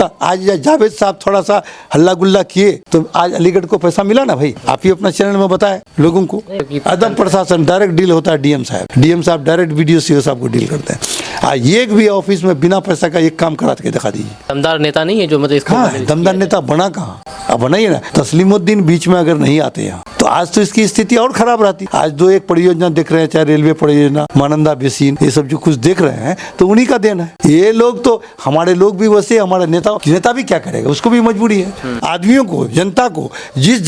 पैसा आज जावेद साहब थोड़ा सा हल्ला गुल्ला किए तो आज अलीगढ़ को पैसा मिला ना भाई। आप ही अपना चैनल में बताए लोगों को। अदम प्रशासन, डायरेक्ट डील होता है डीएम साहब डायरेक्ट वीडियो सीओ साहब को डील करते हैं। एक भी ऑफिस में बिना पैसा का एक काम करा के दिखा दीजिए। दमदार नेता नहीं है जो मतलब इसको दमदार नेता बना कहाँ? अब बनाइए ना। तस्लीमुद्दीन बीच में अगर नहीं आते यहाँ तो आज तो इसकी स्थिति और खराब रहती। आज दो एक परियोजना देख रहे हैं, चाहे रेलवे परियोजना, मानंदा बेसिन, ये सब जो कुछ देख रहे हैं तो उन्हीं का देन है। ये लोग तो हमारे लोग भी वैसे, हमारे नेता भी क्या करेगा, उसको भी मजबूरी है। आदमियों को, जनता को जिस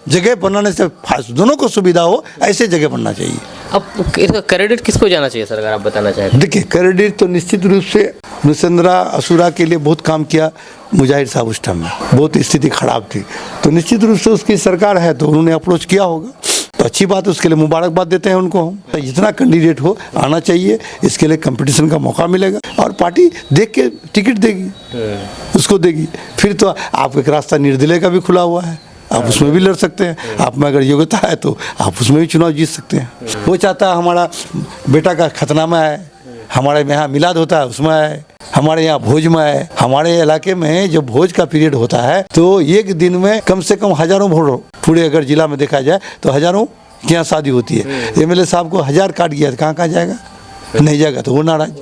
जगह बनाने से दोनों को सुविधा हो ऐसे जगह बनना चाहिए। अब इसका क्रेडिट किसको जाना चाहिए सर, अगर आप बताना चाहें? देखिए क्रेडिट तो निश्चित रूप से नुसंदरा असुरा के लिए बहुत काम किया मुजाहिर साहब उस टाइम में, बहुत स्थिति खराब थी, तो निश्चित रूप से उसकी सरकार है तो उन्होंने अप्रोच किया होगा, तो अच्छी बात है, उसके लिए मुबारकबाद देते हैं उनको हम। तो जितना कैंडिडेट हो आना चाहिए, इसके लिए कंपटीशन का मौका मिलेगा और पार्टी देख के टिकट देगी, उसको देगी। फिर तो आपको एक रास्ता निर्दलीय का भी खुला हुआ है, आप उसमें भी लड़ सकते हैं। आप में अगर योग्यता है तो आप उसमें भी चुनाव जीत सकते हैं। वो चाहता है हमारा बेटा का खतनामा है, हमारे यहाँ मिलाद होता है उसमें है, हमारे यहाँ भोज में है। हमारे इलाके में जब भोज का पीरियड होता है तो एक दिन में कम से कम हजारों भोज, पूरे अगर जिला में देखा जाए तो हजारों के यहाँ शादी होती है। एमएलए साहब को 1000 काट गया, कहाँ जाएगा? नहीं जाएगा तो वो नाराज।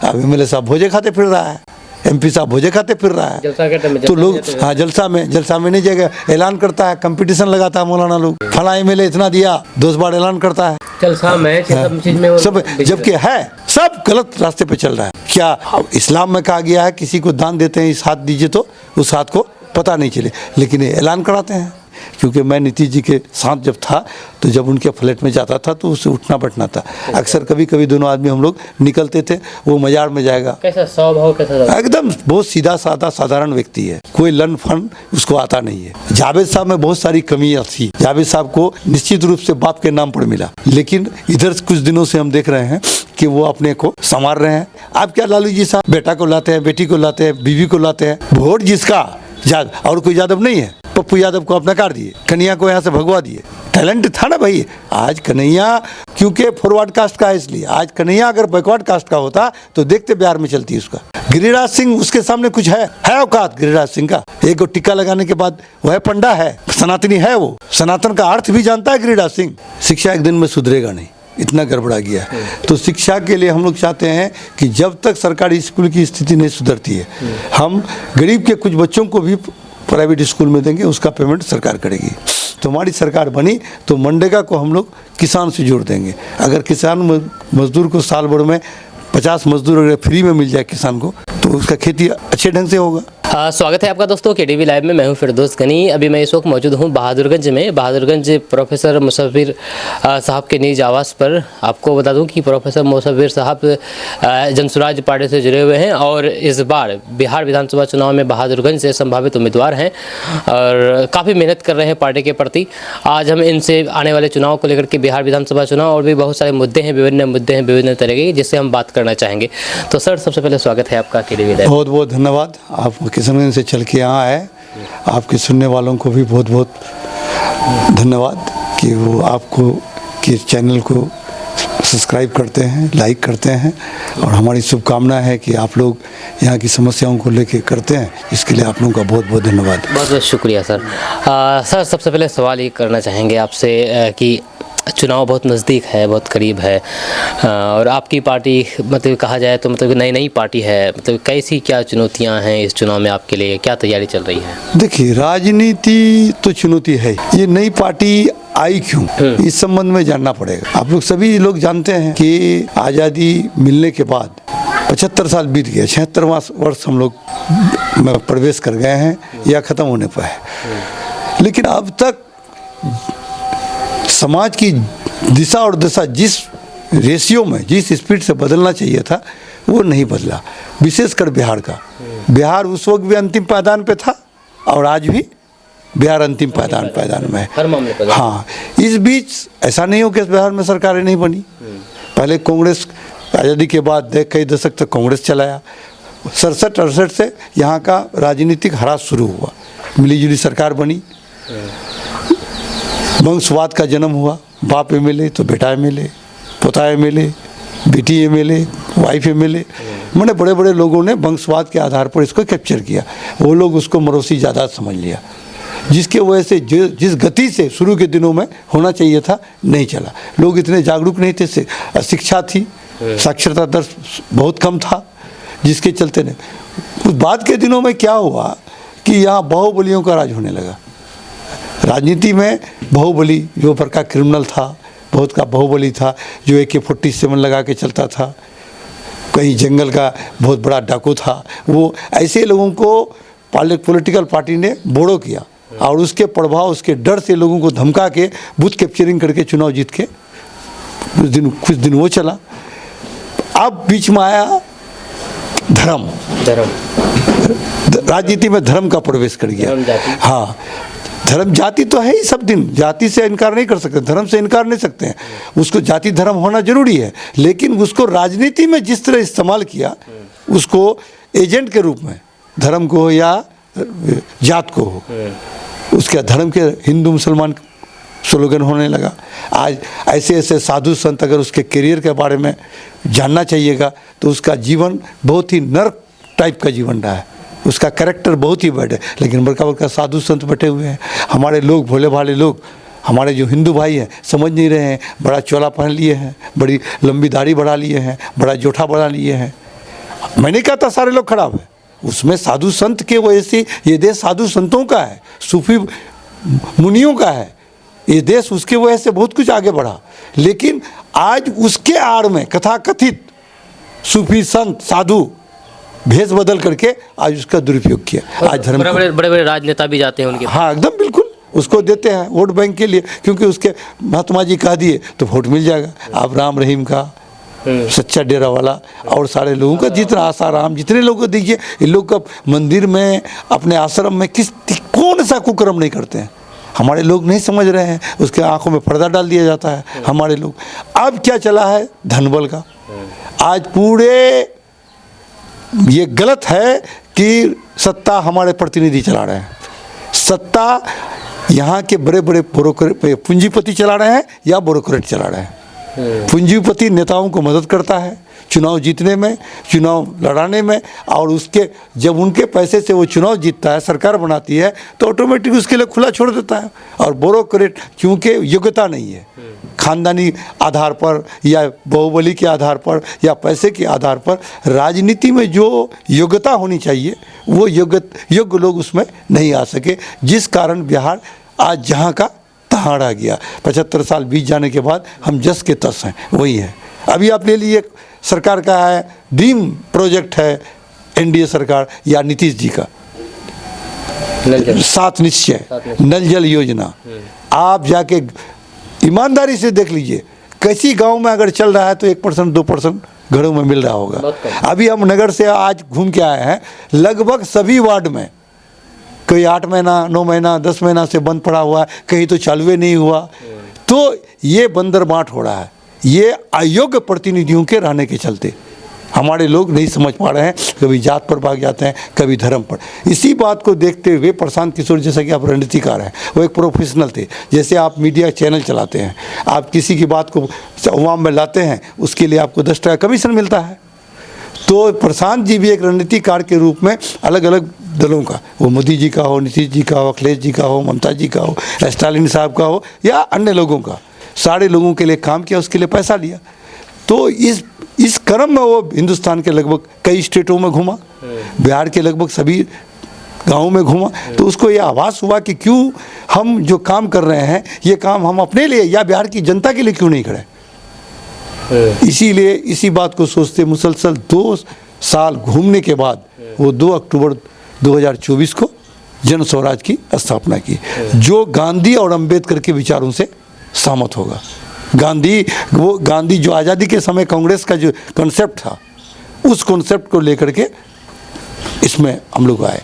अब एमएलए साहब भोजे खाते फिर रहा है, एमपी साहब भोजे खाते फिर रहा है, तो लोग हाँ जलसा में नहीं जाएगा। ऐलान करता है, कंपटीशन लगाता है मौलाना लोग, फला एमएलए इतना दिया, 10 बार ऐलान करता है जलसा में, सब चीज में सब, जबकि है सब गलत रास्ते पे चल रहा है। क्या इस्लाम में कहा गया है किसी को दान देते हैं इस हाथ दीजिए तो उस हाथ को पता नहीं चले, लेकिन ये ऐलान कराते हैं। क्योंकि मैं नीतीश जी के साथ जब था तो जब उनके फ्लैट में जाता था तो उससे उठना बैठना था, अक्सर कभी दोनों आदमी हम लोग निकलते थे, वो मजार में जाएगा। कैसा स्वभाव, कैसा एकदम बहुत सीधा साधा साधारण व्यक्ति है, कोई लन फन उसको आता नहीं है। जावेद साहब में बहुत सारी कमियां थी, जावेद साहब को निश्चित रूप से बाप के नाम पर मिला, लेकिन इधर कुछ दिनों से हम देख रहे हैं कि वो अपने को संवार रहे हैं। आप क्या लालू जी साहब बेटा को लाते हैं, बेटी को लाते हैं, बीवी को लाते हैं, वोट जिसका और कोई यादव नहीं है, पप्पू यादव को अपना काट दिए, कन्हैया को यहाँ से भगवा दिए। टैलेंट था ना भाई। आज कन्हैया क्योंकि फॉरवर्ड कास्ट का है इसलिए, आज कन्हैया अगर बैकवर्ड कास्ट का होता तो देखते बिहार में चलती उसका। गिरिराज सिंह उसके सामने कुछ है औकात गिरिराज सिंह का, एक को टिक्का लगाने के बाद वह पंडा है, सनातनी है, वो सनातन का अर्थ भी जानता है गिरिराज सिंह। शिक्षा एक दिन में सुधरेगा नहीं, इतना गड़बड़ा गया। तो शिक्षा के लिए हम लोग चाहते हैं कि जब तक सरकारी स्कूल की स्थिति नहीं सुधरती है, हम गरीब के कुछ बच्चों को भी प्राइवेट स्कूल में देंगे, उसका पेमेंट सरकार करेगी। तो हमारी सरकार बनी तो मनरेगा को हम लोग किसान से जोड़ देंगे। अगर किसान मजदूर को साल भर में 50 मजदूर अगर फ्री में मिल जाए किसान को तो उसका खेती अच्छे ढंग से होगा। स्वागत है आपका दोस्तों केटीवी लाइव में। मैं हूं फिरदौस गनी। अभी मैं इस वक्त मौजूद हूं बहादुरगंज में। बहादुरगंज प्रोफेसर मुसव्विर साहब के निज आवास पर। आपको बता दूं कि प्रोफेसर मुसव्विर साहब जनसुराज पार्टी से जुड़े हुए हैं और इस बार बिहार विधानसभा चुनाव में बहादुरगंज से संभावित उम्मीदवार हैं और काफ़ी मेहनत कर रहे हैं पार्टी के प्रति। आज हम इनसे आने वाले चुनाव को लेकर के, बिहार विधानसभा चुनाव और भी बहुत सारे मुद्दे हैं, विभिन्न मुद्दे हैं विभिन्न तरह के, जिससे हम बात करना चाहेंगे। तो सर सबसे पहले स्वागत है आपका केटीवी लाइव। बहुत बहुत धन्यवाद। आप किशनगंज से चल के यहाँ आए, आपके सुनने वालों को भी बहुत बहुत धन्यवाद कि वो आपको के चैनल को सब्सक्राइब करते हैं, लाइक करते हैं, और हमारी शुभकामना है कि आप लोग यहाँ की समस्याओं को लेके करते हैं। इसके लिए आप लोगों का बहुत बहुत धन्यवाद। बहुत बहुत शुक्रिया सर। सर सबसे पहले सवाल ये करना चाहेंगे आपसे कि चुनाव बहुत नज़दीक है, बहुत करीब है और आपकी पार्टी मतलब कहा जाए तो मतलब नई पार्टी है, मतलब कैसी क्या चुनौतियां हैं इस चुनाव में आपके लिए, क्या तैयारी चल रही है? देखिए राजनीति तो चुनौती है, ये नई पार्टी आई क्यों इस संबंध में जानना पड़ेगा। आप लोग सभी लोग जानते हैं कि आज़ादी मिलने के बाद 75 साल बीत गए, 76वां वर्ष हम लोग में प्रवेश कर गए हैं या ख़त्म होने पर है, लेकिन अब तक समाज की दिशा और दशा जिस रेशियो में, जिस स्पीड से बदलना चाहिए था वो नहीं बदला, विशेषकर बिहार का। बिहार उस वक्त भी अंतिम पायदान पे था और आज भी बिहार अंतिम पायदान में है हर मामले पर। हाँ, इस बीच ऐसा नहीं हो कि बिहार में सरकारें नहीं बनी। पहले कांग्रेस आज़ादी के बाद कई दशक तक कांग्रेस चलाया, 67-68 से यहाँ का राजनीतिक ह्रास शुरू हुआ, मिलीजुली सरकार बनी, वंशवाद का जन्म हुआ, बाप एमएलए तो बेटा एमएलए, पोता एमएलए, बेटी एमएलए, वाइफ एमएलए, मैंने बड़े बड़े लोगों ने वंशवाद के आधार पर इसको कैप्चर किया। वो लोग उसको मरोसी जायदाद समझ लिया, जिसके वजह से जिस गति से शुरू के दिनों में होना चाहिए था नहीं चला। लोग इतने जागरूक नहीं थे, शिक्षा थी, साक्षरता दर बहुत कम था, जिसके चलते नहीं। उस बाद के दिनों में क्या हुआ कि यहाँ बाहुबलियों का राज होने लगा। राजनीति में बाहुबली, जो बड़का क्रिमिनल था, बहुत का बाहुबली था, जो AK-47 लगा के चलता था, कहीं जंगल का बहुत बड़ा डाकू था, वो ऐसे लोगों को पॉलिटिकल पार्टी ने बोड़ो किया और उसके प्रभाव, उसके डर से लोगों को धमका के बूथ कैप्चरिंग करके चुनाव जीत के कुछ दिन वो चला। अब बीच में आया धर्म, राजनीति में धर्म का प्रवेश कर गया। हाँ, धर्म जाति तो है ही, सब दिन जाति से इनकार नहीं कर सकते, धर्म से इनकार नहीं सकते हैं। उसको जाति धर्म होना जरूरी है, लेकिन उसको राजनीति में जिस तरह इस्तेमाल किया, उसको एजेंट के रूप में, धर्म को हो या जात को हो, उसके धर्म के हिंदू मुसलमान स्लोगन होने लगा। आज ऐसे ऐसे साधु संत, अगर उसके करियर के बारे में जानना चाहिएगा तो उसका जीवन बहुत ही नर्क टाइप का जीवन रहा है, उसका कैरेक्टर बहुत ही बैड है। लेकिन बड़का बड़का साधु संत बैठे हुए हैं, हमारे लोग, भोले भाले लोग, हमारे जो हिंदू भाई हैं, समझ नहीं रहे हैं। बड़ा चोला पहन लिए हैं, बड़ी लंबी दाढ़ी बढ़ा लिए हैं, बड़ा जोठा बढ़ा लिए हैं। मैंने कहा था सारे लोग खराब है, उसमें साधु संत के वजह से ये देश साधु संतों का है, सूफी मुनियों का है, ये देश उसके वजह से बहुत कुछ आगे बढ़ा। लेकिन आज उसके आड़ में कथाकथित सूफी संत साधु भेष बदल करके आज उसका दुरुपयोग किया। आज धर्म बड़े बड़े राजनेता भी जाते हैं उनके, हाँ एकदम बिल्कुल, उसको देते हैं वोट बैंक के लिए, क्योंकि उसके महात्मा जी कह दिए तो वोट मिल जाएगा। आप राम रहीम का, सच्चा डेरा वाला और सारे लोगों का, जितना आसाराम, जितने लोगों को दीजिए, इन लोग का मंदिर में, अपने आश्रम में कौन सा कुकर्म नहीं करते हैं। हमारे लोग नहीं समझ रहे हैं, उसके आंखों में पर्दा डाल दिया जाता है हमारे लोग। अब क्या चला है धनबल का, आज पूरे ये गलत है कि सत्ता हमारे प्रतिनिधि चला रहे हैं, सत्ता यहाँ के बड़े बड़े पूंजीपति चला रहे हैं या ब्रोकरेट चला रहे हैं। पूंजीपति नेताओं को मदद करता है चुनाव जीतने में, चुनाव लड़ाने में, और उसके जब उनके पैसे से वो चुनाव जीतता है, सरकार बनाती है, तो ऑटोमेटिक उसके लिए खुला छोड़ देता है। और ब्रोकरेट क्योंकि योग्यता नहीं है, खानदानी आधार पर या बाहुबली के आधार पर या पैसे के आधार पर, राजनीति में जो योग्यता होनी चाहिए वो योग्य लोग उसमें नहीं आ सके, जिस कारण बिहार आज जहाँ का तहाँ आ गया। 75 साल बीत जाने के बाद हम जस के तस हैं, वही है। अभी आप ले लीजिए, सरकार का है ड्रीम प्रोजेक्ट है एनडीए सरकार या नीतीश जी का 7 निश्चय नल जल योजना। आप जाके ईमानदारी से देख लीजिए, किसी गांव में अगर चल रहा है तो 1% 2% घरों में मिल रहा होगा। अभी हम नगर से आज घूम के आए हैं, लगभग सभी वार्ड में कोई 8 महीना 9 महीना 10 महीना से बंद पड़ा हुआ है, कहीं तो चालू नहीं हुआ। तो ये बंदर बांट हो रहा है, ये अयोग्य प्रतिनिधियों के रहने के चलते हमारे लोग नहीं समझ पा रहे हैं, कभी जात पर भाग जाते हैं, कभी धर्म पर। इसी बात को देखते हुए प्रशांत किशोर, जैसा कि आप रणनीतिकार हैं, वो एक प्रोफेशनल थे। जैसे आप मीडिया चैनल चलाते हैं, आप किसी की बात को अवाम में लाते हैं, उसके लिए आपको 10 टका कमीशन मिलता है। तो प्रशांत जी भी एक रणनीतिकार के रूप में अलग अलग दलों का, वो मोदी जी का हो, नीतीश जी का हो, अखिलेश जी का हो, ममता जी का हो, स्टालिन साहब का हो या अन्य लोगों का, सारे लोगों के लिए काम किया, उसके लिए पैसा लिया। तो इस क्रम में वो हिंदुस्तान के लगभग कई स्टेटों में घूमा, बिहार के लगभग सभी गाँव में घूमा। तो उसको ये आभास हुआ कि क्यों हम जो काम कर रहे हैं, ये काम हम अपने लिए या बिहार की जनता के लिए क्यों नहीं करें। इसीलिए इसी बात को सोचते मुसलसल 2 साल घूमने के बाद वो 2 अक्टूबर 2024 को जन स्वराज की स्थापना की, जो गांधी और अंबेडकर के विचारों से सहमत होगा। गांधी जो आज़ादी के समय कांग्रेस का जो कॉन्सेप्ट था, उस कॉन्सेप्ट को लेकर के इसमें हम लोग आए।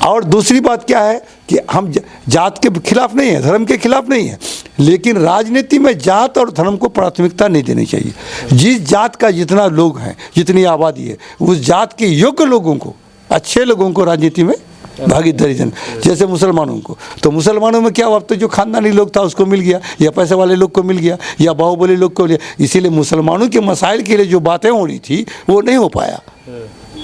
और दूसरी बात क्या है कि हम जात के खिलाफ नहीं है, धर्म के खिलाफ नहीं है, लेकिन राजनीति में जात और धर्म को प्राथमिकता नहीं देनी चाहिए। जिस जात का जितना लोग हैं, जितनी आबादी है, उस जात के योग्य लोगों को, अच्छे लोगों को राजनीति में भागीदारी जन, जैसे मुसलमानों को, तो मुसलमानों में क्या हुआ, अब तो जो खानदानी लोग था उसको मिल गया, या पैसे वाले लोग को मिल गया, या बाहुबली लोग को लिया। इसीलिए मुसलमानों के मसाइल के लिए जो बातें हो रही थी वो नहीं हो पाया।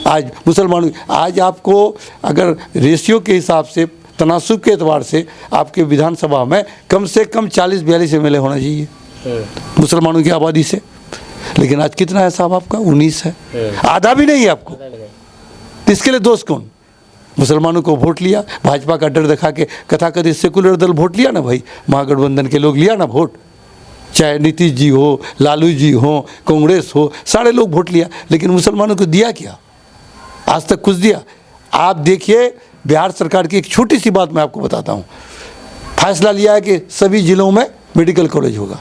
आज मुसलमानों, आज आपको अगर रेशियो के हिसाब से, तनासुब के एतबार से आपके विधानसभा में कम से कम 40-42 MLA होना चाहिए मुसलमानों की आबादी से, लेकिन आज कितना है साहब आपका? 19 है, आधा भी नहीं है आपको। तो इसके लिए दोस्त कौन? मुसलमानों को वोट लिया, भाजपा का डर दिखा के कथाकथित सेकुलर दल वोट लिया ना भाई, महागठबंधन के लोग लिया ना वोट, चाहे नीतीश जी हो, लालू जी हो, कांग्रेस हो, सारे लोग वोट लिया, लेकिन मुसलमानों को दिया क्या? आज तक कुछ दिया? आप देखिए बिहार सरकार की एक छोटी सी बात मैं आपको बताता हूँ, फैसला लिया है कि सभी जिलों में मेडिकल कॉलेज होगा,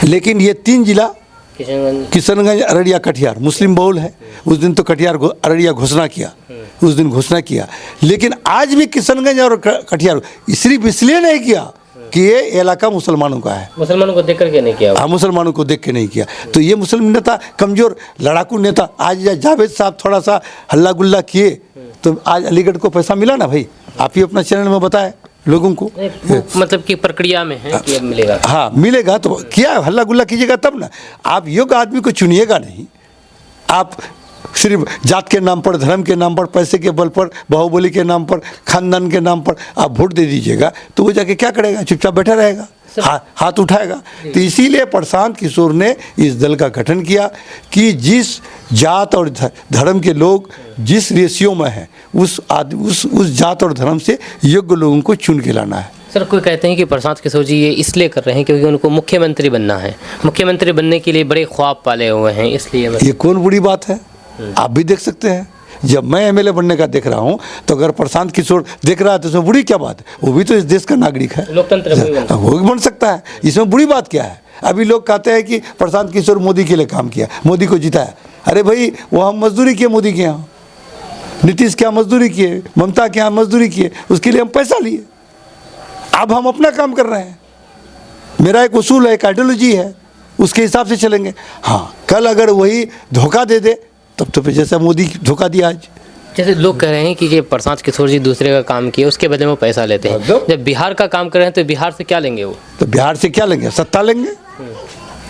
लेकिन ये 3 जिला किशनगंज, अररिया, कटिहार मुस्लिम बहुल है। उस दिन तो कटिहार अररिया घोषणा किया, उस दिन घोषणा किया, लेकिन आज भी किशनगंज और कटिहार सिर्फ इसलिए नहीं किया कि ये इलाका मुसलमानों का है, मुसलमानों को देख करके नहीं किया। हाँ, मुसलमानों को देख के नहीं किया। तो ये मुस्लिम नेता, कमज़ोर लड़ाकू नेता, आज जावेद साहब थोड़ा सा हल्ला गुल्ला किए तो आज अलीगढ़ को पैसा मिला ना भाई, आप ही अपना चैनल में बताए लोगों को, मतलब कि प्रक्रिया में है कि अब मिलेगा। हाँ मिलेगा, तो क्या हल्ला गुल्ला कीजिएगा तब ना। आप योग्य आदमी को चुनिएगा नहीं, आप सिर्फ जात के नाम पर, धर्म के नाम पर, पैसे के बल पर, बाहुबली के नाम पर, खानदान के नाम पर आप वोट दे दीजिएगा, तो वो जाके क्या करेगा? चुपचाप बैठा रहेगा, हाथ उठाएगा। तो इसीलिए प्रशांत किशोर ने इस दल का गठन किया कि जिस जात और धर्म के लोग जिस रेशियो में हैं, उस जात और धर्म से योग्य लोगों को चुन के लाना है। सर, कोई कहते हैं कि प्रशांत किशोर जी ये इसलिए कर रहे हैं क्योंकि उनको मुख्यमंत्री बनना है, मुख्यमंत्री बनने के लिए बड़े ख्वाब पाले हुए हैं, इसलिए। ये कौन बुरी बात है? आप भी देख सकते हैं, जब मैं MLA बनने का देख रहा हूं, तो अगर प्रशांत किशोर देख रहा है तो इसमें बुरी क्या बात है? वो भी तो इस देश का नागरिक है, लोकतंत्र वो भी बन सकता है, इसमें बुरी बात क्या है? अभी लोग कहते हैं कि प्रशांत किशोर मोदी के लिए काम किया, मोदी को जिताया। अरे भाई, वो हम मजदूरी किए मोदी के यहाँ, नीतीश के यहाँ मजदूरी किए, ममता के यहाँ मजदूरी किए, उसके लिए हम पैसा लिए। अब हम अपना काम कर रहे हैं, मेरा एक उसूल है, एक आइडियोलॉजी है, उसके हिसाब से चलेंगे। हाँ, कल अगर वही धोखा दे दे तब तो फिर जैसा मोदी धोखा दिया आज। जैसे लोग कह रहे हैं कि ये प्रशांत किशोर जी दूसरे का काम किए, उसके बदले में पैसा लेते हैं। जब बिहार का काम कर रहे हैं तो बिहार से क्या लेंगे वो? तो बिहार से क्या लेंगे? सत्ता लेंगे।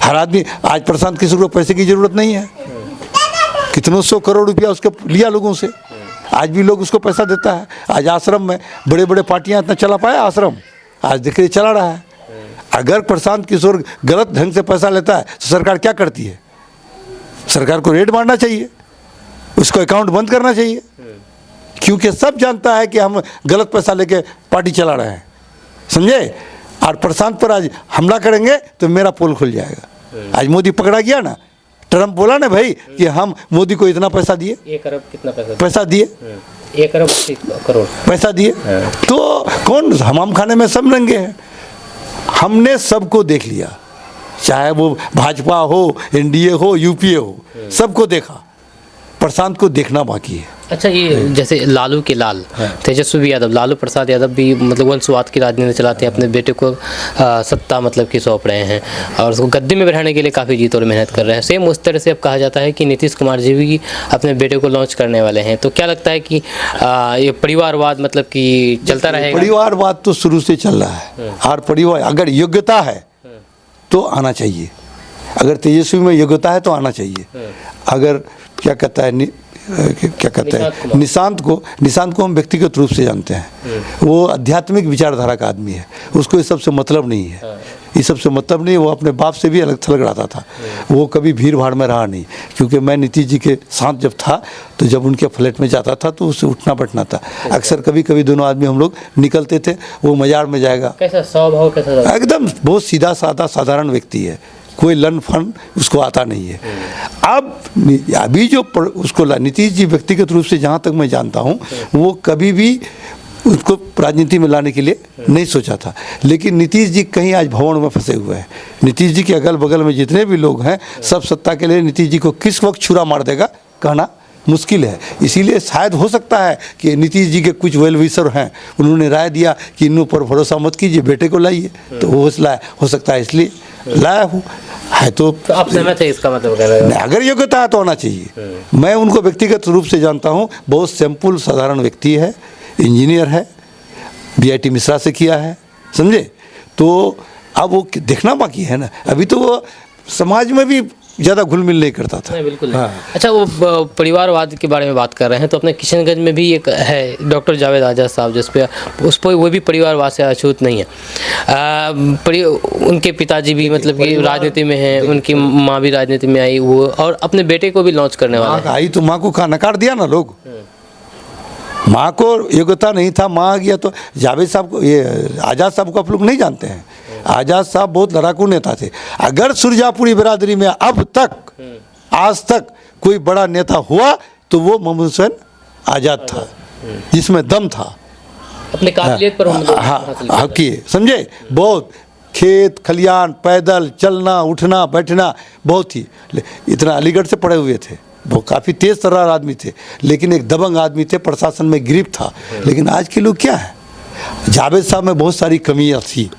हर आदमी, आज प्रशांत किशोर को पैसे की जरूरत नहीं है, कितनों 100 करोड़ रुपया उसको लिया लोगों से, आज भी लोग उसको पैसा देता है। आज आश्रम में बड़े बड़े पार्टियां इतना चला पाया आश्रम, आज देखिए चला रहा है। अगर प्रशांत किशोर गलत ढंग से पैसा लेता है तो सरकार क्या करती है? सरकार को रेड मारना चाहिए, उसको अकाउंट बंद करना चाहिए, क्योंकि सब जानता है कि हम गलत पैसा लेके पार्टी चला रहे हैं, समझे। और प्रशांत पर आज हमला करेंगे तो मेरा पोल खुल जाएगा। आज मोदी पकड़ा गया ना, ट्रम्प बोला ना भाई कि हम मोदी को इतना पैसा दिए, 1 अरब कितना पैसा दिए, 1 अरब 80 करोड़ पैसा दिए। तो कौन हमाम खाने में सब नंगे हैं। हमने सबको देख लिया, चाहे वो भाजपा हो, NDA हो, UPA हो, सबको देखा, प्रशांत को देखना बाकी है। अच्छा, ये जैसे लालू के लाल तेजस्वी यादव, लालू प्रसाद यादव भी मतलब वंशवाद की राजनीति चलाते हैं, अपने बेटे को सत्ता मतलब कि सौंप रहे हैं और उसको गद्दी में बैठाने के लिए काफ़ी जीत और मेहनत कर रहे हैं। सेम उस तरह से अब कहा जाता है कि नीतीश कुमार जी भी अपने बेटे को लॉन्च करने वाले हैं। तो क्या लगता है कि ये परिवारवाद मतलब कि चलता रहेगा? परिवारवाद तो शुरू से चल रहा है, और परिवार अगर योग्यता है तो आना चाहिए, अगर तेजस्वी में योग्यता है तो आना चाहिए। अगर क्या कहता है निशांत को हम व्यक्तिगत रूप से जानते हैं, वो आध्यात्मिक विचारधारा का आदमी है, उसको इस सब से मतलब नहीं है, इस सब से मतलब नहीं। वो अपने बाप से भी अलग थलग रहा था, वो कभी भीड़ भाड़ में रहा नहीं। क्योंकि मैं नीतीश जी के साथ जब था तो जब उनके फ्लैट में जाता था तो उससे उठना बैठना था, अक्सर कभी कभी दोनों आदमी हम लोग निकलते थे, वो मजार में जाएगा, कैसा स्वभाव, कैसा एकदम बहुत सीधा साधा साधारण व्यक्ति है, कोई लन फन उसको आता नहीं है। अब अभी जो उसको नीतीश जी व्यक्तिगत रूप से जहाँ तक मैं जानता हूँ, वो कभी भी उसको राजनीति में लाने के लिए नहीं सोचा था। लेकिन नीतीश जी कहीं आज भवन में फंसे हुए हैं। नीतीश जी के अगल बगल में जितने भी लोग हैं, सब सत्ता के लिए नीतीश जी को किस वक्त छुरा मार देगा कहना मुश्किल है। इसीलिए शायद हो सकता है कि नीतीश जी के कुछ वेल विशर हैं, उन्होंने राय दिया कि इन पर भरोसा मत कीजिए, बेटे को लाइए, तो वो हौसला हो सकता है इसलिए लाया हूँ है। तो आप सहमत है इसका मतलब कहना है? अगर योग्यता है तो आना चाहिए। मैं उनको व्यक्तिगत रूप से जानता हूँ, बहुत सिंपल साधारण व्यक्ति है, इंजीनियर है, बीआईटी मिश्रा से किया है, समझे। तो अब वो देखना बाकी है ना, अभी तो वो समाज में भी ज़्यादा घुल मिल नहीं करता था। नहीं, बिल्कुल नहीं। अच्छा, वो परिवारवाद के बारे में बात कर रहे हैं तो अपने किशनगंज में भी एक है डॉक्टर जावेद आज़ाद साहब, जिस पे उस पर वो भी परिवारवाद से अछूत नहीं है। उनके पिताजी भी मतलब कि राजनीति में हैं, उनकी माँ भी राजनीति में आई, वो और अपने बेटे को भी लॉन्च करने वाले हैं। आई तो माँ को नकार दिया ना लोग, माँ को योग्यता नहीं था, माँ आ गया। तो जावेद साहब को, ये आज़ाद साहब को आप लोग नहीं जानते हैं, आज़ाद साहब बहुत लड़ाकू नेता थे। अगर सुरजापुरी बिरादरी में अब तक आज तक कोई बड़ा नेता हुआ तो वो मोहम्मद हुसैन आज़ाद था, जिसमें दम था, अपने काबिलियत पर हम लोग हासिल हाँ किए, समझे। बहुत खेत खलियान, पैदल चलना उठना बैठना, बहुत ही। इतना अलीगढ़ से पढ़े हुए थे, वो काफ़ी तेज तर्रार आदमी थे, लेकिन एक दबंग आदमी थे, प्रशासन में गिरफ्त था। लेकिन आज के लोग क्या है, जावेद साहब में बहुत सारी कमियां थी।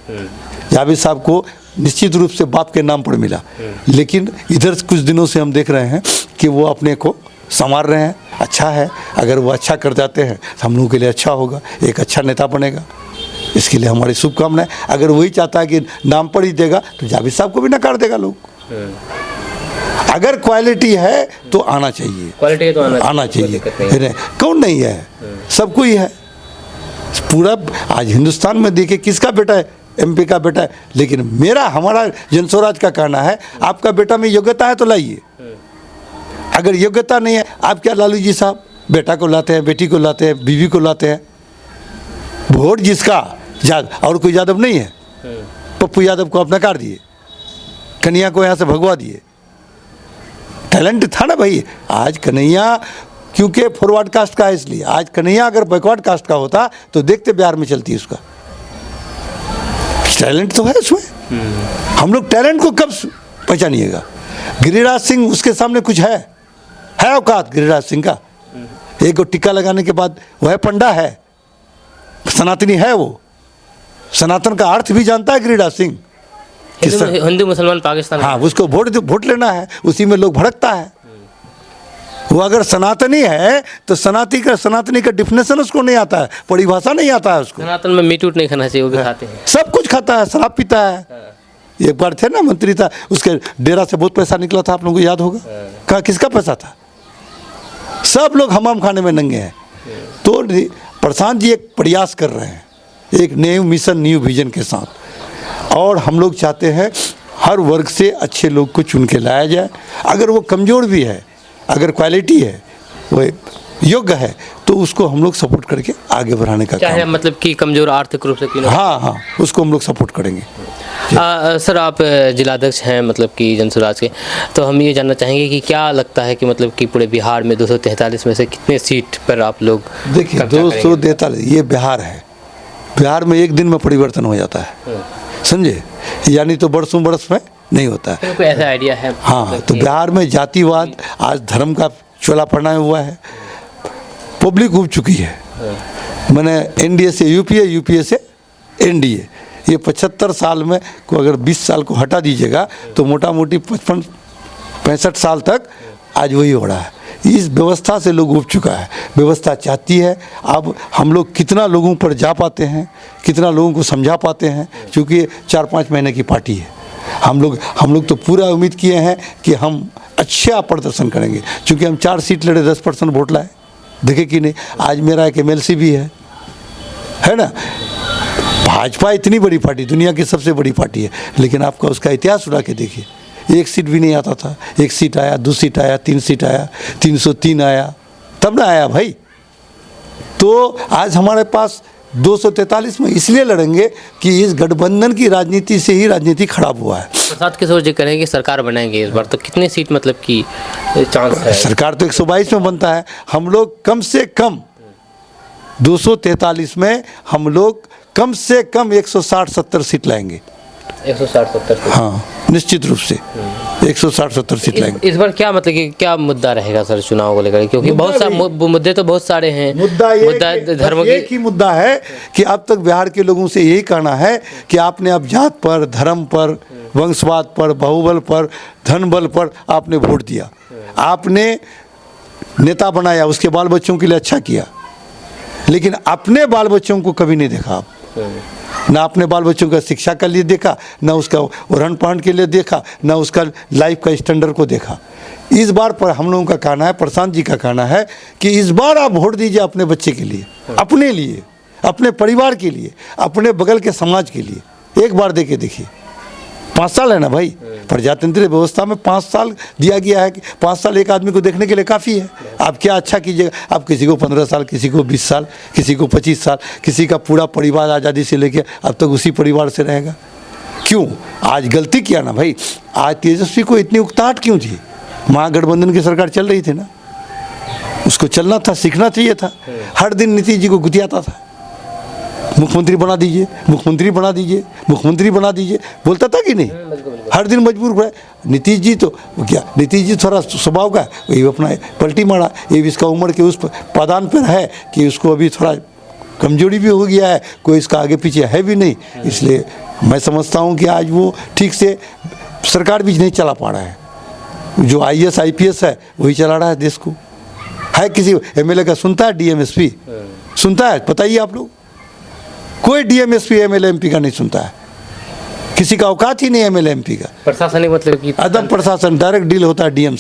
जावेद साहब को निश्चित रूप से बाप के नाम पर मिला, लेकिन इधर कुछ दिनों से हम देख रहे हैं कि वो अपने को संवार रहे हैं। अच्छा है, अगर वो अच्छा कर जाते हैं तो हम लोगों के लिए अच्छा होगा, एक अच्छा नेता बनेगा, इसके लिए हमारी शुभकामनाएं। अगर वही चाहता है कि नाम पर ही देगा तो जावेद साहब को भी नकार देगा लोग। अगर क्वालिटी है तो आना चाहिए, क्वालिटी है तो आना चाहिए। कौन नहीं है, सबको ही है। पूरा आज हिंदुस्तान में देखिए किसका बेटा है, एमपी का बेटा है। लेकिन हमारा जनस्वराज का कहना है, आपका बेटा में योग्यता है तो लाइए, अगर योग्यता नहीं है, आप क्या लालू जी साहब बेटा को लाते हैं, बेटी को लाते हैं, बीवी को लाते हैं। वोट जिसका और कोई यादव नहीं है, पप्पू यादव को आप नकार दिए, कन्हैया को यहाँ से भगवा दिए। टैलेंट था ना भाई। आज कन्हैया क्योंकि फॉरवर्ड कास्ट का है, इसलिए आज कन्हैया अगर बैकवर्ड कास्ट का होता तो देखते बिहार में चलती उसका। टैलेंट तो है उसमें, हम लोग टैलेंट को कब पहचानिएगा। गिरिराज सिंह उसके सामने कुछ है औकात गिरिराज सिंह का। एक को टिक्का लगाने के बाद वह पंडा है, सनातनी है, वो सनातन का अर्थ भी जानता है गिरिराज सिंह। हिंदू मुसलमान पाकिस्तान, हाँ, उसको वोट लेना है, उसी में लोग भड़कता है। वो अगर सनातनी है तो सनातनी का डिफिनेशन उसको नहीं आता है, परिभाषा नहीं आता है उसको। सनातन में मीट उट नहीं खाना चाहिए, वो भी खाते हैं, सब कुछ खाता है, शराब पीता है। एक बार थे ना मंत्री था, उसके डेरा से बहुत पैसा निकला था, आप लोगों को याद होगा। कहा किसका पैसा था, सब लोग हमाम खाने में नंगे हैं। तो प्रशांत जी एक प्रयास कर रहे हैं, एक न्यू मिशन न्यू विजन के साथ, और हम लोग चाहते हैं हर वर्ग से अच्छे लोग को चुन के लाया जाए। अगर वो कमज़ोर भी है, अगर क्वालिटी है, वो योग्य है, तो उसको हम लोग सपोर्ट करके आगे बढ़ाने का चाहे मतलब कि कमज़ोर आर्थिक रूप से क्यों ना। हाँ, उसको हम लोग सपोर्ट करेंगे। सर, आप जिलाध्यक्ष हैं मतलब कि जनस्वराज के, तो हम ये जानना चाहेंगे कि क्या लगता है कि मतलब कि पूरे बिहार में 243 में से कितने सीट पर आप लोग देखिए 243, ये बिहार है, बिहार में एक दिन में परिवर्तन हो जाता है, समझे, यानी तो बरसों बरस में नहीं होता है। कोई ऐसा आइडिया है? हाँ, तो बिहार में जातिवाद आज धर्म का चोला पड़ना हुआ है, पब्लिक उब चुकी है। मैंने एनडीए से यूपीए, यूपीए से एनडीए, ये 75 साल में को अगर 20 साल को हटा दीजिएगा तो मोटा मोटी 65 साल तक आज वही हो रहा है। इस व्यवस्था से लोग उब चुका है, व्यवस्था चाहती है। अब हम लोग कितना लोगों पर जा पाते हैं, कितना लोगों को समझा पाते हैं, क्योंकि 4-5 महीने की पार्टी है। हम लोग तो पूरा उम्मीद किए हैं कि हम अच्छा प्रदर्शन करेंगे, क्योंकि हम 4 सीट लड़े, 10% वोट लाए, देखे कि नहीं। आज मेरा एक MLC भी है ना। भाजपा इतनी बड़ी पार्टी, दुनिया की सबसे बड़ी पार्टी है, लेकिन आपका उसका इतिहास उड़ा के देखिए, 1 सीट भी नहीं आता था। 1 सीट आया, 2 सीट आया, 3 सीट आया, 303 आया, तब ना आया भाई। तो आज हमारे पास 243 में इसलिए लड़ेंगे कि इस गठबंधन की राजनीति से ही राजनीति खराब हुआ है। प्रसाद किशोर जी करेंगे सरकार बनाएंगे इस बार, तो कितने सीट मतलब कि चांस है? सरकार तो 122 में बनता है, हम लोग कम से कम 243 में हम लोग कम से कम 160-70 सीट लाएंगे। 160-70? हाँ, निश्चित रूप से। 160-70 सीट लाएंगे। इस बार क्या मतलब कि क्या मुद्दा रहेगा सर चुनाव को लेकर, क्योंकि बहुत सारे मुद्दे तो बहुत सारे हैं। मुद्दा धर्म एक ही मुद्दा है कि अब तक बिहार के लोगों से यही कहना है कि आपने अब जात पर, धर्म पर, वंशवाद पर, बाहुबल पर, धन बल पर आपने वोट दिया, आपने नेता बनाया, उसके बाल बच्चों के लिए अच्छा किया, लेकिन अपने बाल बच्चों को कभी नहीं देखा आप। ना अपने बाल बच्चों का शिक्षा के लिए देखा, ना उसका ओढ़न पहन के लिए देखा, ना उसका लाइफ का स्टैंडर्ड को देखा। इस बार पर हम लोगों का कहना है, प्रशांत जी का कहना है कि इस बार आप वोट दीजिए अपने बच्चे के लिए, अपने लिए, अपने परिवार के लिए, अपने बगल के समाज के लिए। एक बार दे के देखिए। 5 साल है ना भाई, प्रजातंत्र व्यवस्था में 5 साल दिया गया है कि 5 साल एक आदमी को देखने के लिए काफ़ी है। आप क्या अच्छा कीजिएगा, आप किसी को 15 साल, किसी को 20 साल, किसी को 25 साल, किसी का पूरा परिवार आज़ादी से लेके अब तक उसी परिवार से रहेगा। क्यों आज गलती किया ना भाई, आज तेजस्वी को इतनी उकताहट क्यों थी? महागठबंधन की सरकार चल रही थी ना, उसको चलना था, सीखना चाहिए था। हर दिन नीतीश जी को गुतियाता था, मुख्यमंत्री बना दीजिए, मुख्यमंत्री बना दीजिए, मुख्यमंत्री बना दीजिए, बोलता था कि नहीं? हर दिन मजबूर हुआ। नीतीश जी तो क्या, नीतीश जी थोड़ा स्वभाव का वही अपना पलटी मारा। ये इसका उम्र के उस पादान पर है कि उसको अभी थोड़ा कमजोरी भी हो गया है, कोई इसका आगे पीछे है भी नहीं। इसलिए मैं समझता हूँ कि आज वो ठीक से सरकार भी नहीं चला पा रहा है। जो IAS IPS है वही चला रहा है देश को। है किसी MLA का सुनता है? DMSP सुनता है? बताइए आप लोग। कोई DMSP MLA MP का नहीं सुनता है, किसी का औकात ही नहीं MLA MP का। प्रशासनिक मतलब कि अदम प्रशासन, डायरेक्ट डील होता है DM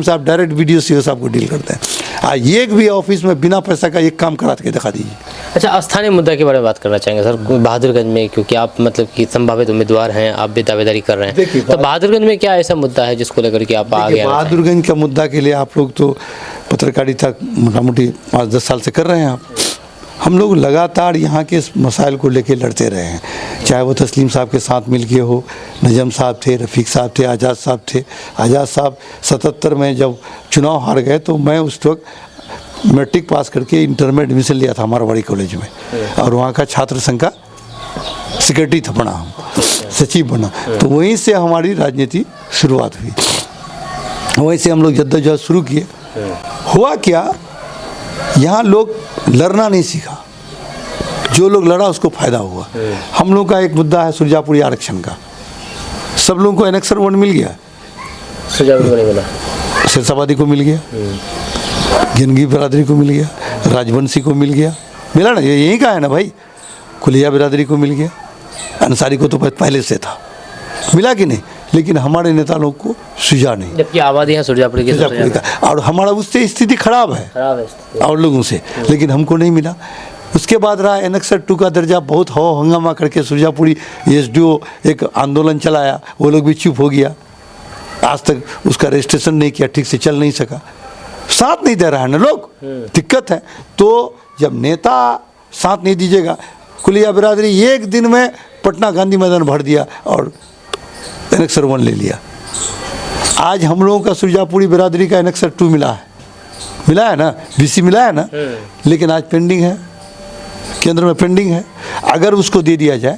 साहब डायरेक्ट BDO CO साहब को डील करते हैं। एक भी ऑफिस में बिना पैसा का एक काम करा के दिखा दीजिए। अच्छा, स्थानीय मुद्दा के बारे में बात करना चाहेंगे सर, बहादुरगंज में, क्योंकि आप मतलब कि संभावित उम्मीदवार हैं, आप भी दावेदारी कर रहे हैं, तो बहादुरगंज में क्या ऐसा मुद्दा है जिसको लेकर के आप आगे? बहादुरगंज का मुद्दा के लिए आप लोग तो पत्रकारिता मोटा मोटी 5-10 साल से कर रहे हैं आप। हम लोग लगातार यहाँ के मसाइल को लेके लड़ते रहे हैं, चाहे वो तस्लीम साहब के साथ मिल के हो, नजम साहब थे, रफ़ीक साहब थे, आज़ाद साहब थे। आज़ाद साहब 77 में जब चुनाव हार गए तो मैं उस वक्त मैट्रिक पास करके इंटर में एडमिशन लिया था मारवाड़ी कॉलेज में, और वहाँ का छात्र संघ का सेक्रेटरी था, बना सचिव बना। तो वहीं से हमारी राजनीति शुरुआत हुई, वहीं से हम लोग जद्दोजहद शुरू किए। हुआ क्या, यहाँ लोग लड़ना नहीं सीखा, जो लोग लड़ा उसको फायदा हुआ। हम लोग का एक मुद्दा है सुरजापुरी आरक्षण का, सब लोगों को एनेक्सर 1 मिल गया, सिरसाबादी को मिल गया, गिनगी बिरादरी को मिल गया, राजवंशी को मिल गया, मिला ना, यही का है ना भाई। कुलिया बिरादरी को मिल गया, अंसारी को तो पहले से था, मिला कि नहीं? लेकिन हमारे नेता लोग को सुझा नहीं, जबकि आबादी है सुरजापुरी की का, और हमारा उससे स्थिति खराब है और लोगों से, लेकिन हमको नहीं मिला। उसके बाद रहा एनेक्सर 2 का दर्जा, बहुत हो हंगामा करके सुरजापुरी SDO एक आंदोलन चलाया, वो लोग भी चुप हो गया, आज तक उसका रजिस्ट्रेशन नहीं किया, ठीक से चल नहीं सका, साथ नहीं दे रहा है ना लोग, दिक्कत है। तो जब नेता साथ नहीं दीजिएगा, कुलिया बिरादरी एक दिन में पटना गांधी मैदान भर दिया और एनेक्सर 1 ले लिया। आज हम लोगों का सुरजापुरी बिरादरी का एनेक्सर 2 मिला है ना, BC मिला है ना, लेकिन आज पेंडिंग है, केंद्र में पेंडिंग है। अगर उसको दे दिया जाए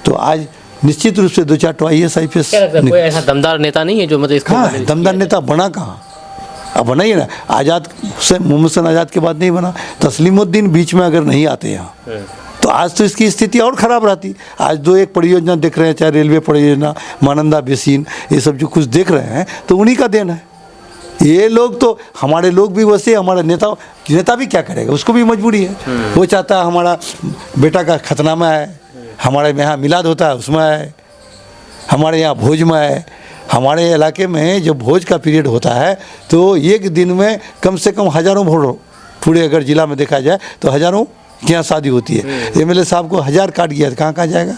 तो आज निश्चित रूप से 2-4 IAS IPS। कोई ऐसा दमदार नेता नहीं है जो मतलब इसका दमदार नेता बना कहाँ? अब बना ही ना, आज़ाद से मोहम्मद हुसैन आज़ाद के बाद नहीं बना। तस्लीमुद्दीन बीच में अगर नहीं आते यहाँ तो आज तो इसकी स्थिति और ख़राब रहती। आज 2-1 परियोजना देख रहे हैं, चाहे रेलवे परियोजना, मानंदा बेसिन, ये सब जो कुछ देख रहे हैं तो उन्हीं का देन है। ये लोग तो, हमारे लोग भी वैसे, हमारा नेता भी क्या करेगा, उसको भी मजबूरी है। वो चाहता है हमारा बेटा का खतनामा है, हमारे यहाँ मिलाद होता है उसमें है, हमारे यहाँ भोज में है। हमारे इलाके में जब भोज का पीरियड होता है तो एक दिन में कम से कम हज़ारों भोज, पूरे अगर ज़िला में देखा जाए तो हज़ारों के यहाँ शादी होती है। MLA साहब को 1000 काट गया, कहाँ जाएगा?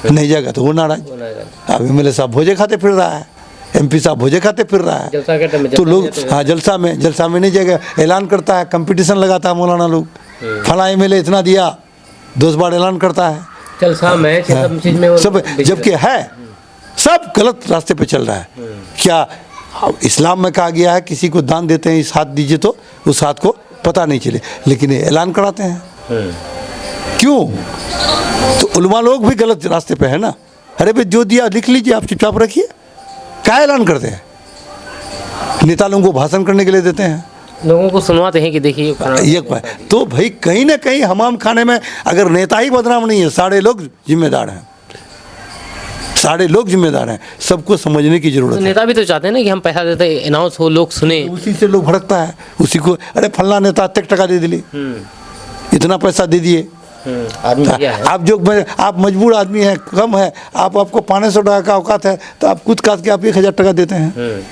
नहीं जाएगा तो वो नाराज। अब MLA साहब भोजे खाते फिर रहा है, MP साहब भोजे खाते फिर रहा है, तो लोग हाँ जलसा में नहीं जाएगा, ऐलान करता है, कंपटीशन लगाता है मौलाना लोग, फला MLA इतना दिया, 10 बार ऐलान करता है जलसा में, सब, जबकि है सब गलत रास्ते पे चल रहा है। क्या इस्लाम में कहा गया है किसी को दान देते हैं इस हाथ दीजिए तो उस हाथ को पता नहीं चले, लेकिन ये ऐलान कराते हैं। क्यों? तो उलमा लोग भी गलत रास्ते पे है ना। अरे भाई जो दिया लिख लीजिए, आप चुपचाप रखिए, क्या ऐलान करते हैं? नेता लोगों को भाषण करने के लिए देते हैं, लोगों को सुनवाते हैं कि देखिए ये तो भाई कहीं ना कहीं हमाम खाने में अगर नेता ही बदनाम नहीं है, सारे लोग जिम्मेदार हैं, सारे लोग जिम्मेदार हैं, सबको समझने की जरूरत है। नेता भी तो चाहते हैं ना कि हम पैसा देते हैं, अनाउंस हो, लोग सुने। उसी से लोग भड़कता है, उसी को अरे फलना नेता तक टका दे दिली, इतना पैसा दे दिए। आदमी क्या है? आप मजबूर आदमी हैं, कम है, आपको 500 टका का औकात है, तो आप खुद काट के आप 1000 टका देते हैं,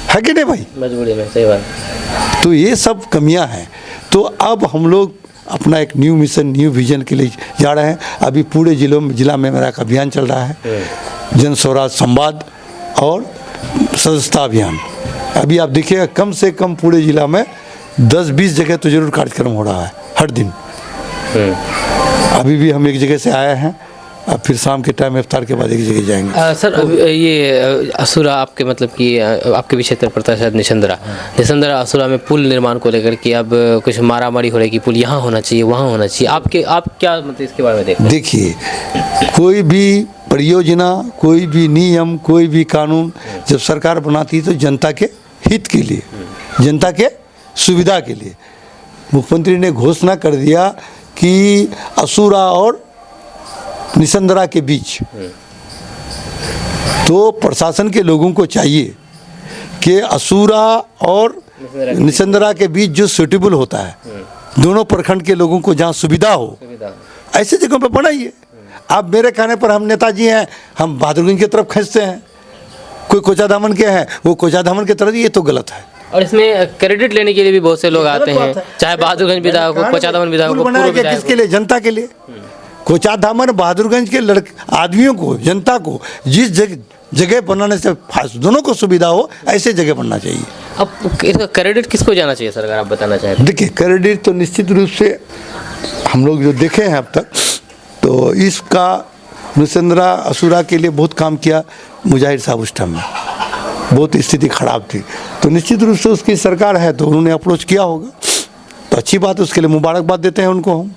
है कि नहीं भाई? मजबूरी में, सही बात। तो ये सब कमियां हैं। तो अब हम लोग अपना एक न्यू मिशन, न्यू विजन के लिए जा रहे हैं। अभी पूरे जिला में मेरा एक अभियान चल रहा है, जन स्वराज संवाद और सदस्यता अभियान। अभी आप देखिएगा कम से कम पूरे जिला में 10-20 जगह तो जरूर कार्यक्रम हो रहा है हर दिन। अभी भी हम एक जगह से आए हैं, अब फिर शाम के टाइम इफ्तार के बाद एक जगह जाएंगे। सर अब ये असुरा आपके मतलब कि आपके भी क्षेत्र पड़ता है शायद निशंदरा असुरा में पुल निर्माण को लेकर कि अब कुछ मारामारी हो रही कि पुल यहाँ होना चाहिए, वहाँ होना चाहिए, आप क्या मतलब इसके बारे में देखते हैं? देखिए, कोई भी परियोजना, कोई भी नियम, कोई भी कानून जब सरकार बनाती है तो जनता के हित के लिए, जनता के सुविधा के लिए। मुख्यमंत्री ने घोषणा कर दिया कि असुरा और निशंदरा के बीच, तो प्रशासन के लोगों को चाहिए कि असुरा और निशंदरा के बीच जो सूटेबल होता है, दोनों प्रखंड के लोगों को जहाँ सुविधा हो, ऐसे जगहों पे बनाइए। आप मेरे कहने पर हम नेताजी हैं, हम बहादुरगंज की तरफ खींचते हैं, कोई कोचाधामन के हैं वो कोचाधामन की तरफ, ये तो गलत है। और इसमें क्रेडिट लेने के लिए भी बहुत से लोग आते हैं, चाहे बहादुरगंज विधायक हो, कोचाधामन विधायक हो, पूर्व विधायक। किसके लिए? जनता के लिए। कोचाधामन बहादुरगंज के आदमियों को, जनता को जिस जगह बनाने से दोनों को सुविधा हो, ऐसे जगह बनना चाहिए। अब इसका क्रेडिट किसको जाना चाहिए सर, अगर आप बताना चाहें? देखिए, क्रेडिट तो निश्चित रूप से हम लोग जो देखे हैं अब तक, तो इसका निशंदरा असुरा के लिए बहुत काम किया मुजाहिर साहब उस टाइम में, बहुत स्थिति खराब थी, तो निश्चित रूप से उसकी सरकार है तो उन्होंने अप्रोच किया होगा, तो अच्छी बात, उसके लिए मुबारकबाद देते हैं उनको हम।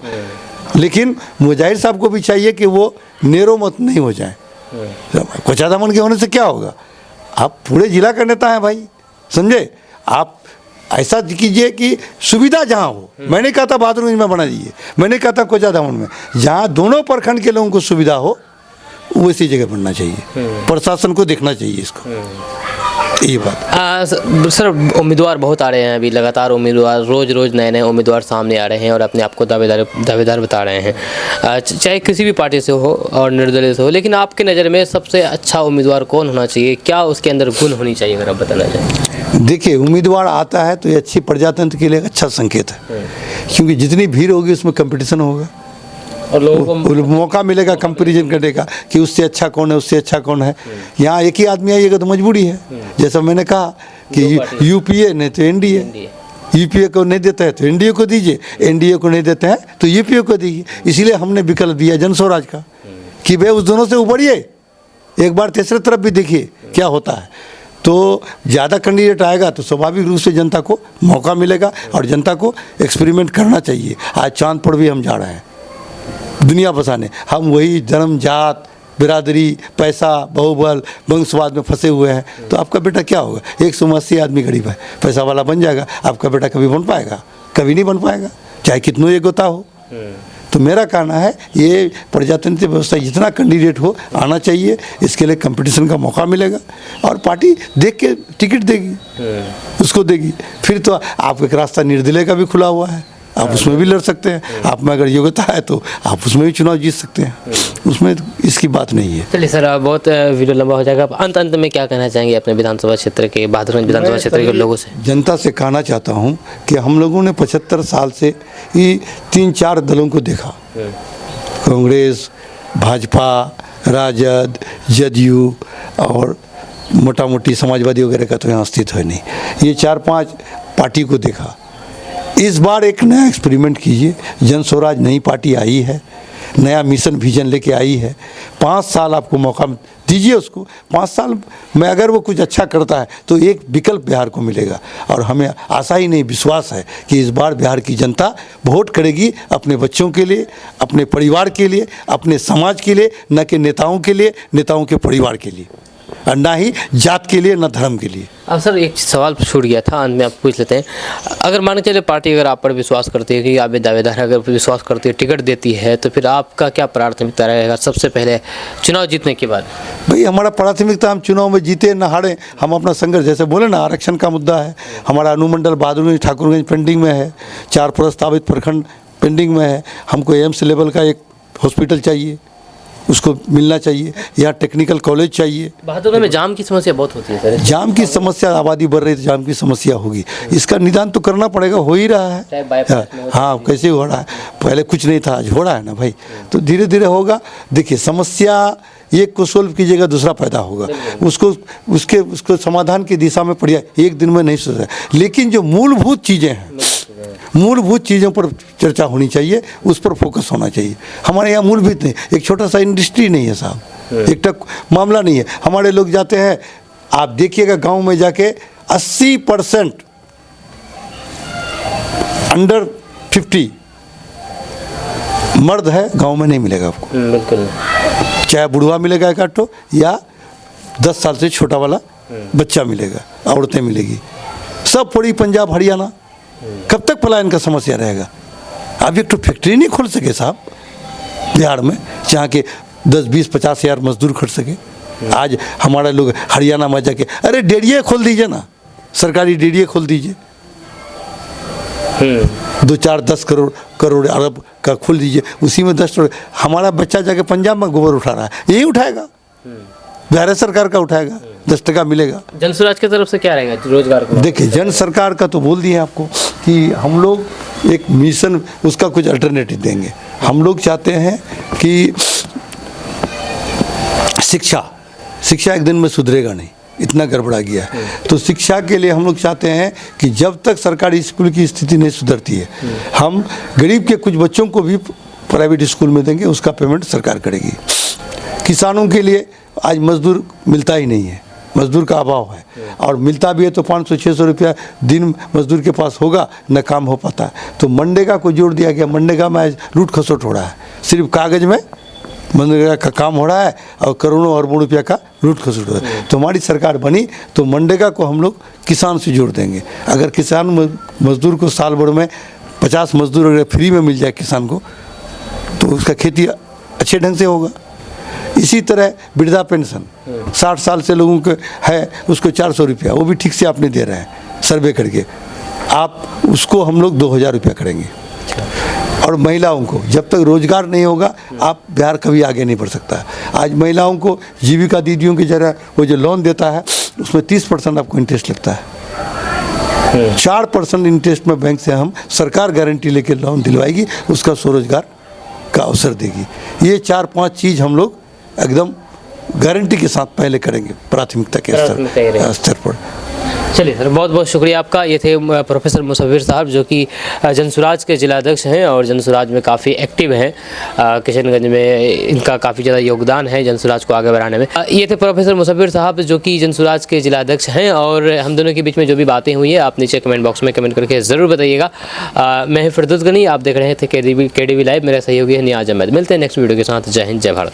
लेकिन मुजाहिर साहब को भी चाहिए कि वो नेरो मत नहीं हो जाए। कोचाधामन के होने से क्या होगा? आप पूरे जिला का नेता हैं भाई, समझे? आप ऐसा कीजिए कि सुविधा जहाँ हो, मैंने कहा था बहादुरगंज में बना दीजिए, मैंने कहा था कोचाधामन में, जहाँ दोनों प्रखंड के लोगों को सुविधा हो वैसी जगह बनना चाहिए। प्रशासन को देखना चाहिए इसको, ये बात। सर उम्मीदवार बहुत आ रहे हैं अभी, लगातार उम्मीदवार रोज़ नए उम्मीदवार सामने आ रहे हैं और अपने आप को दावेदार बता रहे हैं, चाहे किसी भी पार्टी से हो और निर्दलीय से हो, लेकिन आपके नज़र में सबसे अच्छा उम्मीदवार कौन होना चाहिए? क्या उसके अंदर गुण होनी चाहिए, अगर आप बताना चाहें? देखिए, उम्मीदवार आता है तो ये अच्छी प्रजातंत्र के लिए एक अच्छा संकेत है, क्योंकि जितनी भीड़ होगी उसमें कंपटीशन होगा और लोगों को मौका मिलेगा कंपैरिजन करने का कि उससे अच्छा कौन है, उससे अच्छा कौन है। यहाँ एक ही आदमी आइएगा तो मजबूरी है, जैसा मैंने कहा कि यूपीए नहीं तो एनडीए, यूपीए को नहीं देता है तो एनडीए को दीजिए, एनडीए को नहीं देते हैं तो यूपीए को दीजिए। इसीलिए हमने विकल्प दिया जन स्वराज का कि भाई उस दोनों से उबरिए, एक बार तीसरे तरफ भी देखिए क्या होता है। तो ज़्यादा कैंडिडेट आएगा तो स्वाभाविक रूप से जनता को मौका मिलेगा और जनता को एक्सपेरिमेंट करना चाहिए। आज चांद पर भी हम जा रहे हैं दुनिया बसाने, हम वही जन्म जात बिरादरी पैसा बहुबल वंशवाद में फंसे हुए हैं। तो आपका बेटा क्या होगा? 180 आदमी गरीब है, पैसा वाला बन जाएगा, आपका बेटा कभी बन पाएगा? कभी नहीं बन पाएगा, चाहे कितनों योग्यता हो। तो मेरा कहना है ये प्रजातंत्र व्यवस्था जितना कैंडिडेट हो आना चाहिए, इसके लिए कंपटीशन का मौका मिलेगा और पार्टी देख के टिकट देगी, उसको देगी। फिर तो आप एक रास्ता निर्दलीय का भी खुला हुआ है, आप उसमें भी लड़ सकते हैं, आप में अगर योग्यता है तो आप उसमें भी चुनाव जीत सकते हैं, उसमें इसकी बात नहीं है। चलिए सर, बहुत वीडियो लंबा हो जाएगा, अंत में क्या कहना चाहेंगे अपने विधानसभा क्षेत्र के, बहादुरगंज विधानसभा क्षेत्र के लोगों से? जनता से कहना चाहता हूं कि हम लोगों ने 75 साल से ये 3-4 दलों को देखा, कांग्रेस, भाजपा, राजद, जदयू और मोटा मोटी समाजवादी वगैरह का तो यहाँ अस्तित्व है नहीं, ये 4-5 पार्टी को देखा। इस बार एक नया एक्सपेरिमेंट कीजिए, जन स्वराज नई पार्टी आई है, नया मिशन विजन लेके आई है, 5 साल आपको मौका दीजिए उसको। 5 साल में अगर वो कुछ अच्छा करता है तो एक विकल्प बिहार को मिलेगा और हमें आशा ही नहीं विश्वास है कि इस बार बिहार की जनता वोट करेगी अपने बच्चों के लिए, अपने परिवार के लिए, अपने समाज के लिए, न कि नेताओं के लिए, नेताओं के परिवार के लिए। और ना ही जात के लिए, ना धर्म के लिए। अब सर एक सवाल छूट गया था, अंत में आप पूछ लेते हैं। अगर मान के चले पार्टी अगर आप पर विश्वास करती है कि आप दावेदार है, अगर विश्वास करती है, टिकट देती है, तो फिर आपका क्या प्राथमिकता रहेगा सबसे पहले चुनाव जीतने के बाद? भाई हमारा प्राथमिकता, हम चुनाव में जीते न हारे, हम अपना संघर्ष, जैसे बोले ना आरक्षण का मुद्दा है, हमारा अनुमंडल बहादुरगंज ठाकुरगंज पेंडिंग में है, 4 प्रस्तावित प्रखंड पेंडिंग में है, हमको एम्स लेवल का एक हॉस्पिटल चाहिए, उसको मिलना चाहिए, यहाँ टेक्निकल कॉलेज चाहिए। बहादुरगंज में जाम की समस्या बहुत होती है सर। जाम की समस्या, आबादी बढ़ रही है तो जाम की समस्या होगी, इसका निदान तो करना पड़ेगा, हो ही रहा है। हाँ, कैसे हो रहा है, पहले कुछ नहीं था, आज हो रहा है ना भाई, तो धीरे धीरे होगा। देखिए समस्या एक को सोल्व कीजिएगा, दूसरा पैदा होगा, उसको समाधान की दिशा में पड़िया, एक दिन में नहीं सोचा। लेकिन जो मूलभूत चीज़ें हैं, मूलभूत चीज़ों पर चर्चा होनी चाहिए, उस पर फोकस होना चाहिए। हमारे यहाँ मूलभूत नहीं, एक छोटा सा इंडस्ट्री नहीं है साहब, एक तक मामला नहीं है। हमारे लोग जाते हैं, आप देखिएगा गांव में जाके 80% अंडर 50 मर्द है, गांव में नहीं मिलेगा आपको, बिल्कुल, चाहे बुढ़वा मिलेगा एक आठो, या 10 साल से छोटा वाला बच्चा मिलेगा, औरतें मिलेगी, सब पड़ी पंजाब हरियाणा। कब तक पलायन का समस्या रहेगा? आप एक तो फैक्ट्री नहीं खोल सके साहब बिहार में, जहाँ के 10, 20, 50 हज़ार मजदूर खट सके। आज हमारे लोग हरियाणा में जाके, अरे डेयरी खोल दीजिए ना, सरकारी डेयरी खोल दीजिए, 2, 4, 10 करोड़ अरब का खोल दीजिए, उसी में 10 करोड़। हमारा बच्चा जाके पंजाब में गोबर उठा रहा है, यही उठाएगा, बिहार सरकार का उठाएगा, 10 टका मिलेगा। जनसुराज की तरफ से क्या रहेगा रोजगार को? देखिए जन सरकार का तो बोल दिए आपको कि हम लोग एक मिशन, उसका कुछ अल्टरनेटिव देंगे। हम लोग चाहते हैं कि शिक्षा एक दिन में सुधरेगा नहीं, इतना गड़बड़ा गया है। तो शिक्षा के लिए हम लोग चाहते हैं कि जब तक सरकारी स्कूल की स्थिति नहीं सुधरती है, हम गरीब के कुछ बच्चों को भी प्राइवेट स्कूल में देंगे, उसका पेमेंट सरकार करेगी। किसानों के लिए आज मजदूर मिलता ही नहीं है, मजदूर का अभाव है, और मिलता भी है तो 500-600 रुपया दिन मजदूर के पास होगा, न काम हो पाता है। तो मनरेगा को जोड़ दिया गया, मनरेगा में आज लूट खसोट हो रहा है, सिर्फ कागज़ में मनरेगा का काम हो रहा है और करोड़ों अरबों रुपया का लूट खसोट हो रहा है। तो हमारी सरकार बनी तो मनरेगा को हम लोग किसान से जोड़ देंगे। अगर किसान मजदूर को साल भर में 50 मजदूर अगर फ्री में मिल जाए किसान को, तो उसका खेती अच्छे ढंग से होगा। इसी तरह वृद्धा पेंशन 60 साल से लोगों को है, उसको 400 रुपया, वो भी ठीक से आप नहीं दे रहे हैं सर्वे करके, आप उसको हम लोग 2000 रुपया करेंगे। और महिलाओं को जब तक रोजगार नहीं होगा, आप बिहार कभी आगे नहीं बढ़ सकता। आज महिलाओं को जीविका दीदियों की जगह वो जो लोन देता है, उसमें 30% आपको इंटरेस्ट लगता है, 4% इंटरेस्ट में बैंक से हम सरकार गारंटी लेके लोन दिलवाएगी, उसका स्वरोजगार का अवसर देगी। ये 4-5 चीज़ हम लोग एकदम गारंटी के साथ पहले करेंगे, प्राथमिकता के स्तर पर। चलिए सर, बहुत बहुत शुक्रिया आपका। ये थे प्रोफेसर मुसव्विर साहब, जो कि जनसुराज के जिलाध्यक्ष हैं और जनसुराज में काफ़ी एक्टिव हैं। किशनगंज में इनका काफ़ी ज़्यादा योगदान है जनसुराज को आगे बढ़ाने में। ये थे प्रोफेसर मुसव्विर साहब, जो कि जनसुराज के जिलाध्यक्ष हैं। और हम दोनों के बीच में जो भी बातें हुई है, आप नीचे कमेंट बॉक्स में कमेंट करके ज़रूर बताइएगा। मैं फिरदौस गनी, आप देख रहे थे KDV लाइव। मेरा सहयोगी है नियाज अहमद। मिलते हैं नेक्स्ट वीडियो के साथ। जय हिंद, जय भारत।